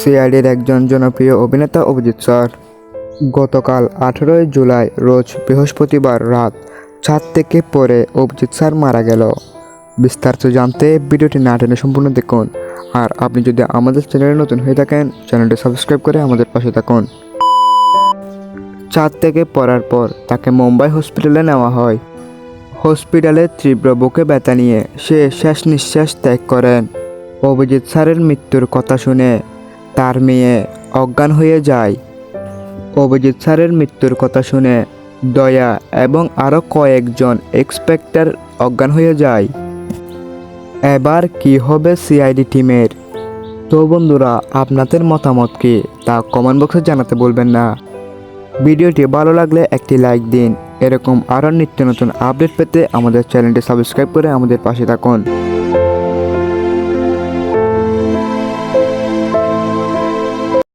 সিআইডির একজন জনপ্রিয় অভিনেতা অভিজিৎ স্যার গতকাল 18 জুলাই রোজ বৃহস্পতিবার রাত 4 থেকে পরে অভিজিৎ স্যার মারা গেল। বিস্তারিত জানতে ভিডিওটি না টেনে সম্পূর্ণ দেখুন। আর আপনি যদি আমাদের চ্যানেলে নতুন হয়ে থাকেন, চ্যানেলটি সাবস্ক্রাইব করে আমাদের পাশে থাকুন। 4 থেকে পড়ার পর তাকে মুম্বাই হসপিটালে নেওয়া হয়। হসপিটালে তীব্র বুকে ব্যথা নিয়ে সে শেষ নিঃশ্বাস ত্যাগ করেন। অভিজিৎ স্যারের মৃত্যুর কথা শুনে তার মেয়ে অজ্ঞান হয়ে যায়। অভিজিৎ স্যারের মৃত্যুর কথা শুনে দয়া এবং আরও কয়েকজন ইন্সপেক্টর অজ্ঞান হয়ে যায়। এবার কি হবে সিআইডি টিমের? তো বন্ধুরা, আপনাদের মতামত কি তা কমেন্ট বক্সে জানাতে বলবেন না। ভিডিওটি ভালো লাগলে একটি লাইক দিন। এরকম আরও নিত্য নতুন আপডেট পেতে আমাদের চ্যানেলটি সাবস্ক্রাইব করে আমাদের পাশে থাকুন।